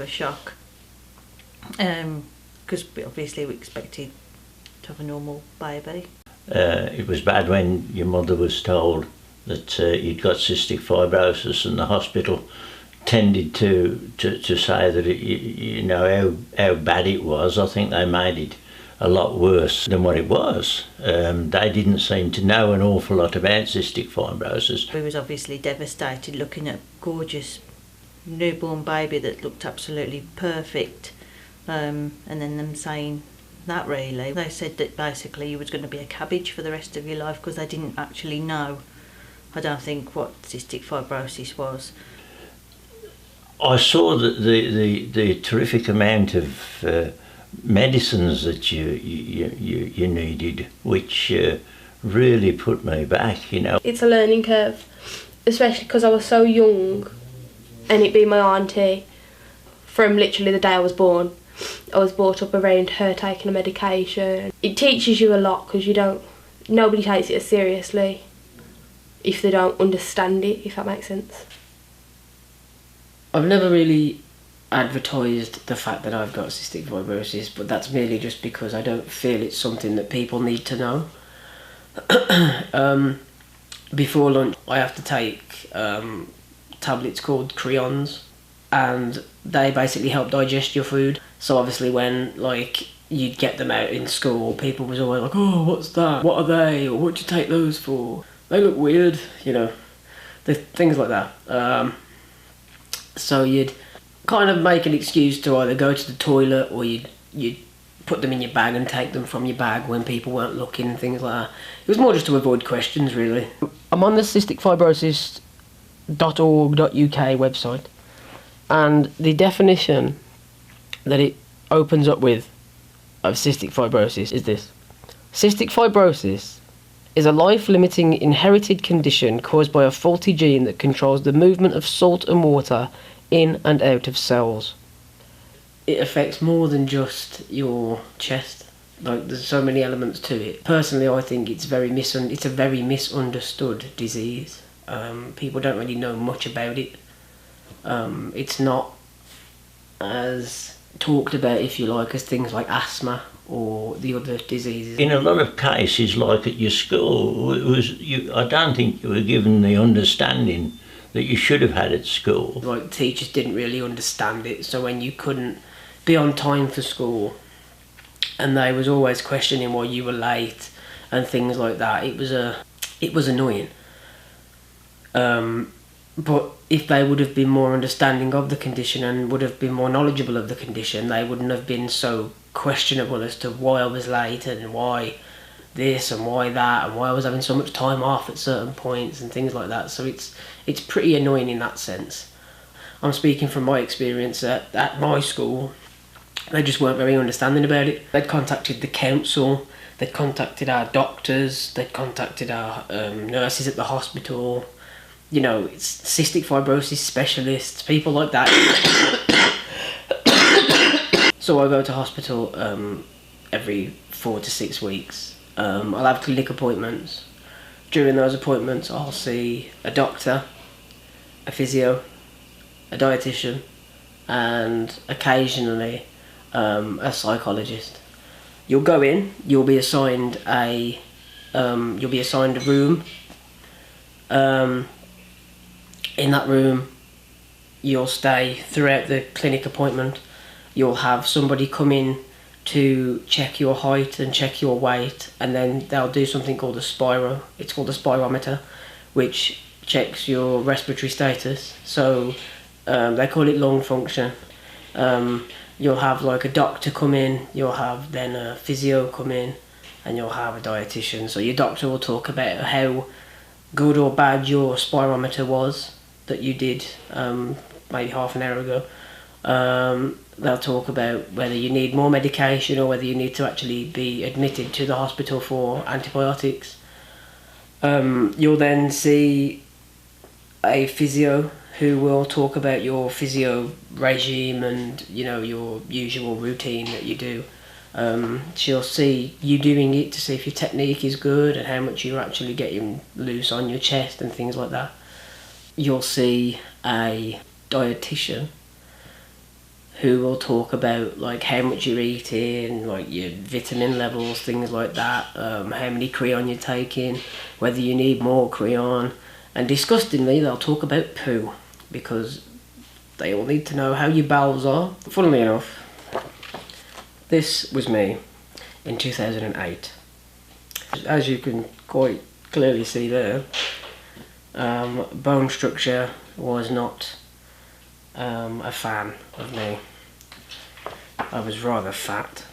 a shock, because obviously we expected to have a normal baby. It was bad when your mother was told that you'd got cystic fibrosis, and the hospital tended to say that you know how bad it was. I think they made it a lot worse than what it was. They didn't seem to know an awful lot about cystic fibrosis. We was obviously devastated looking at a gorgeous newborn baby that looked absolutely perfect, and then them saying that really. They said that basically you was going to be a cabbage for the rest of your life, because they didn't actually know, I don't think, what cystic fibrosis was. I saw that the terrific amount of medicines that you needed, which really put me back, you know. It's a learning curve, especially because I was so young, and it being my auntie from literally the day I was born. I was brought up around her taking a medication. It teaches you a lot, because nobody takes it as seriously if they don't understand it, if that makes sense. I've never really advertised the fact that I've got cystic fibrosis, but that's merely just because I don't feel it's something that people need to know. Before lunch I have to take tablets called Creons, and they basically help digest your food. So obviously when you'd get them out in school, people was always like, oh, what's that? What are they? Or what'd you take those for? They look weird, you know, things like that. So you'd kind of make an excuse to either go to the toilet, or you'd put them in your bag and take them from your bag when people weren't looking and things like that. It was more just to avoid questions, really. I'm on the cysticfibrosis.org.uk website, and the definition that it opens up with of cystic fibrosis is this. Cystic fibrosis is a life-limiting inherited condition caused by a faulty gene that controls the movement of salt and water in and out of cells. It affects more than just your chest. There's so many elements to it. Personally, I think it's a very misunderstood disease. People don't really know much about it. It's not as talked about, if you like, as things like asthma or the other diseases. In a lot of cases, like at your school, I don't think you were given the understanding that you should have had at school. Teachers didn't really understand it, so when you couldn't be on time for school, and they was always questioning why you were late and things like that, it was annoying. But if they would have been more understanding of the condition and would have been more knowledgeable of the condition, they wouldn't have been so questionable as to why I was late and why this and why that and why I was having so much time off at certain points and things like that. So it's pretty annoying in that sense. I'm speaking from my experience at my school. They just weren't very understanding about it. They'd contacted the council, they'd contacted our doctors, they'd contacted our nurses at the hospital. You know, it's cystic fibrosis specialists, people like that. So I go to hospital every 4 to 6 weeks. I'll have clinic appointments. During those appointments I'll see a doctor, a physio, a dietitian, and occasionally a psychologist. You'll go in, you'll be assigned a room. In that room you'll stay throughout the clinic appointment. You'll have somebody come in to check your height and check your weight, and then they'll do something called a spiro. It's called a spirometer, which checks your respiratory status. So they call it lung function. You'll have a doctor come in, you'll have then a physio come in, and you'll have a dietitian. So your doctor will talk about how good or bad your spirometer was that you did maybe half an hour ago. They'll talk about whether you need more medication or whether you need to actually be admitted to the hospital for antibiotics. You'll then see a physio who will talk about your physio regime and, you know, your usual routine that you do. She'll see you doing it to see if your technique is good and how much you're actually getting loose on your chest and things like that. You'll see a dietitian who will talk about like how much you're eating, like your vitamin levels, things like that, how many creon you're taking, whether you need more creon, and disgustingly they'll talk about poo, because they all need to know how your bowels are. Funnily enough, this was me in 2008. As you can quite clearly see there, bone structure was not a fan of me. I was rather fat.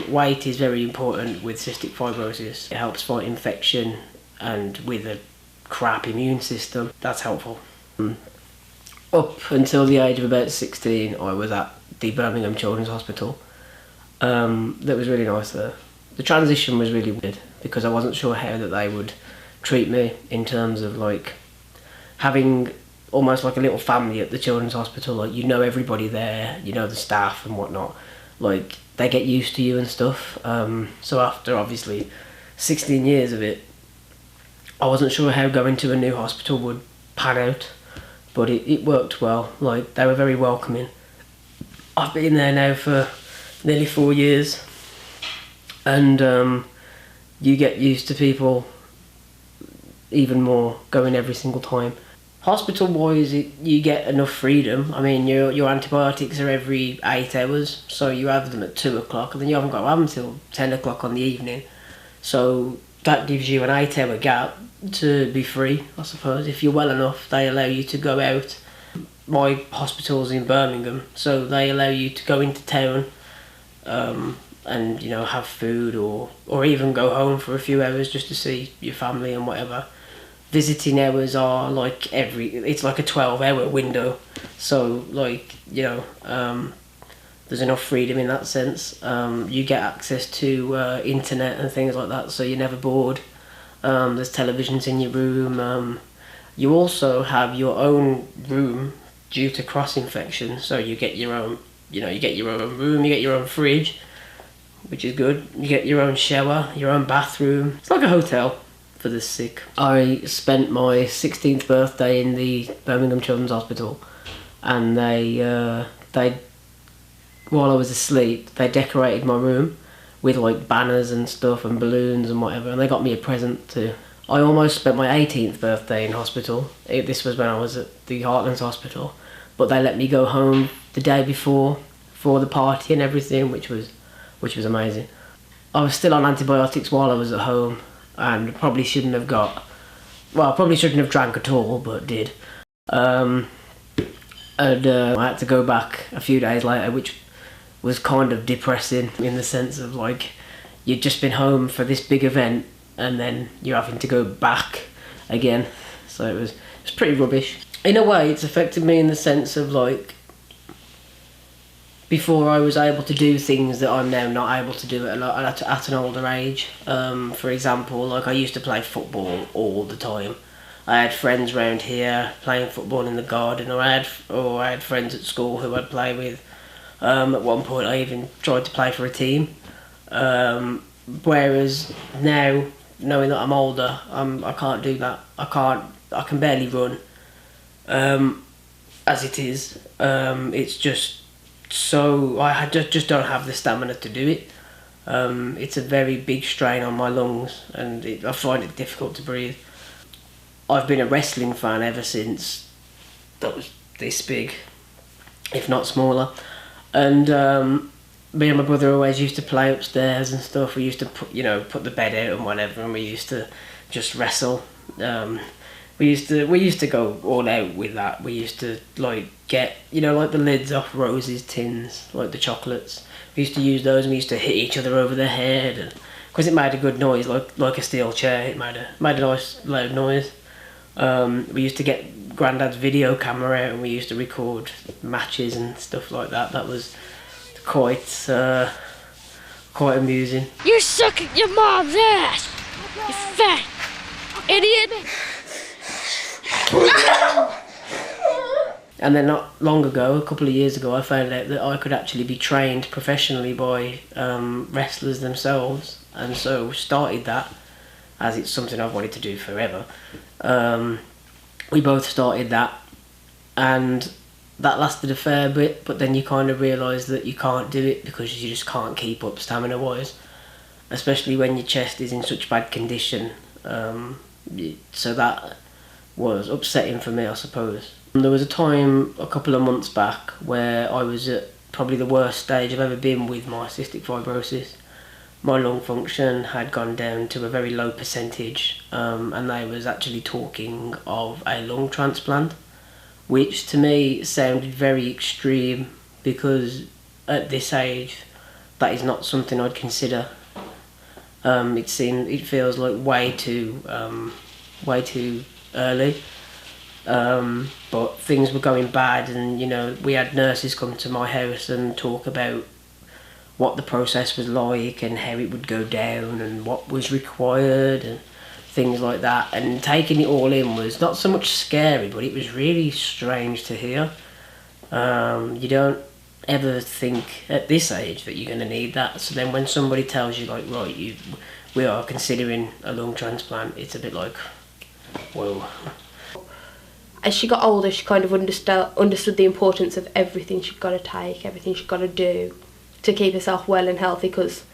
Weight is very important with cystic fibrosis. It helps fight infection, and with a crap immune system, that's helpful. Up until the age of about 16, I was at the Birmingham Children's Hospital. That was really nice there. The transition was really weird because I wasn't sure how that they would treat me, in terms of like having almost like a little family at the children's hospital. Like, you know everybody there, you know the staff and whatnot. Like, they get used to you and stuff. So after obviously 16 years of it, I wasn't sure how going to a new hospital would pan out, but it worked well. Like, they were very welcoming. I've been there now for nearly 4 years, and you get used to people even more going every single time. Hospital wise, you get enough freedom. I mean, your antibiotics are every 8 hours, so you have them at 2 o'clock, and then you haven't got to have them until 10 o'clock on the evening. So that gives you an 8-hour gap to be free, I suppose. If you're well enough, they allow you to go out. My hospital's in Birmingham, so they allow you to go into town and, you know, have food, or even go home for a few hours just to see your family and whatever. Visiting hours are like it's like a 12-hour window, so like, you know, there's enough freedom in that sense. You get access to internet and things like that, so you're never bored. There's televisions in your room. You also have your own room due to cross infection, so you get your own, you know, you get your own room, you get your own fridge, which is good. You get your own shower, your own bathroom. It's like a hotel for the sick. I spent my 16th birthday in the Birmingham Children's Hospital, and they while I was asleep, they decorated my room with like banners and stuff and balloons and whatever, and they got me a present too. I almost spent my 18th birthday in hospital. This was when I was at the Heartlands Hospital, but they let me go home the day before for the party and everything, which was amazing. I was still on antibiotics while I was at home, and probably shouldn't have drank at all, but did. And I had to go back a few days later, which was kind of depressing, in the sense of like, you'd just been home for this big event and then you're having to go back again. So it was pretty rubbish. In a way, it's affected me in the sense of like, before I was able to do things that I'm now not able to do at an older age. For example, like, I used to play football all the time. I had friends around here playing football in the garden, or I had friends at school who I'd play with. At one point I even tried to play for a team. Whereas now, knowing that I'm older, I can't do that. I can barely run. As it is, it's just so I just don't have the stamina to do it. It's a very big strain on my lungs, and I find it difficult to breathe. I've been a wrestling fan ever since that was this big, if not smaller. And me and my brother always used to play upstairs and stuff. We used to put the bed out and whatever, and we used to just wrestle. We used to go all out with that. We used to like get, like the lids off Rose's tins, like the chocolates. We used to use those, and we used to hit each other over the head, and because it made a good noise, like a steel chair. It made a nice loud noise. We used to get Grandad's video camera out, and we used to record matches and stuff like that. That was quite amusing. You're sucking your mom's ass, you fat idiot. And then not long ago, a couple of years ago, I found out that I could actually be trained professionally by wrestlers themselves, and so started that, as it's something I've wanted to do forever. We both started that, and that lasted a fair bit, but then you kind of realise that you can't do it because you just can't keep up stamina wise, especially when your chest is in such bad condition. So that was upsetting for me, I suppose. There was a time a couple of months back where I was at probably the worst stage I've ever been with my cystic fibrosis. My lung function had gone down to a very low percentage, and they was actually talking of a lung transplant, which to me sounded very extreme because at this age that is not something I'd consider. It feels like way too early. But things were going bad, and you know, we had nurses come to my house and talk about what the process was like and how it would go down and what was required and things like that. And taking it all in was not so much scary, but it was really strange to hear. You don't ever think at this age that you're going to need that. So then when somebody tells you like, right, we are considering a lung transplant, it's a bit like, whoa. As she got older, she kind of understood the importance of everything she'd got to take, everything she'd got to do to keep herself well and healthy, because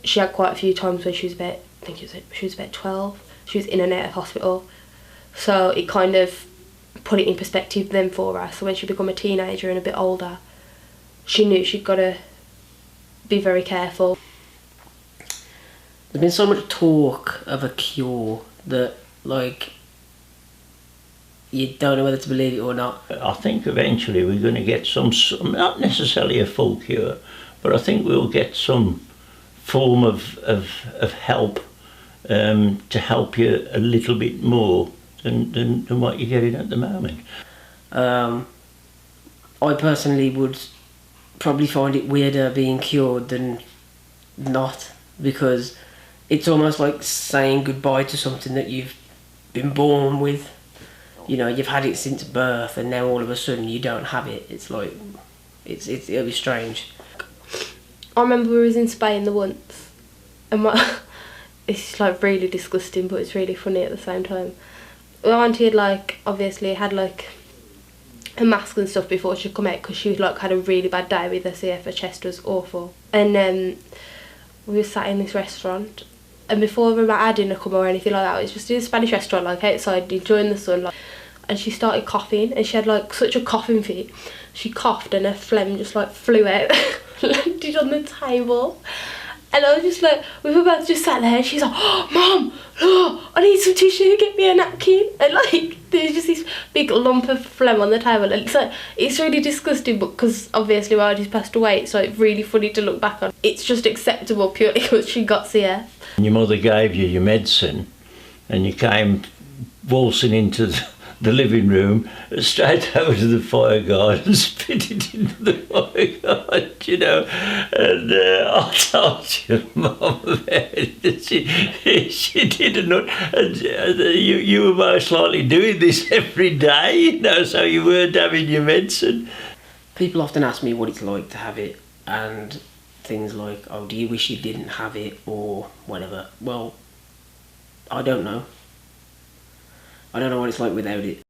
she had quite a few times when she was about, she was about 12, she was in and out of hospital. So it kind of put it in perspective then for her. So when she became a teenager and a bit older, she knew she'd got to be very careful. There's been so much talk of a cure that, like, you don't know whether to believe it or not. I think eventually we're going to get some, not necessarily a full cure, but I think we'll get some form of help to help you a little bit more than what you're getting at the moment. I personally would probably find it weirder being cured than not, because it's almost like saying goodbye to something that you've been born with. You know, you've had it since birth, and now all of a sudden you don't have it. It's like, it'll be strange. I remember we was in Spain the once, and it's like really disgusting, but it's really funny at the same time. My auntie had obviously had a mask and stuff before she'd come out, because she was had a really bad day with her CF. Her chest was awful, and we were sat in this restaurant, and before my dad didn't come or anything like that, it was just in a Spanish restaurant outside enjoying the sun, and she started coughing, and she had such a coughing fit. She coughed and her phlegm just flew out, landed on the table, and I was just we were both just sat there, and she's like, "Oh, Mum, oh, I need some tissue, get me a napkin," and there was just this big lump of phlegm on the table, and it's really disgusting, but because obviously my auntie's passed away, it's really funny to look back on. It's just acceptable purely because she got CF. Your mother gave you your medicine, and you came waltzing into the living room, straight over to the fire guard and spit it into the fire guard, you know. And I told your mum about it. She didn't know. And you were most likely doing this every day, you know, so you weren't having your medicine. People often ask me what it's like to have it, and things like, oh, do you wish you didn't have it, or whatever. Well, I don't know. I don't know what it's like without it.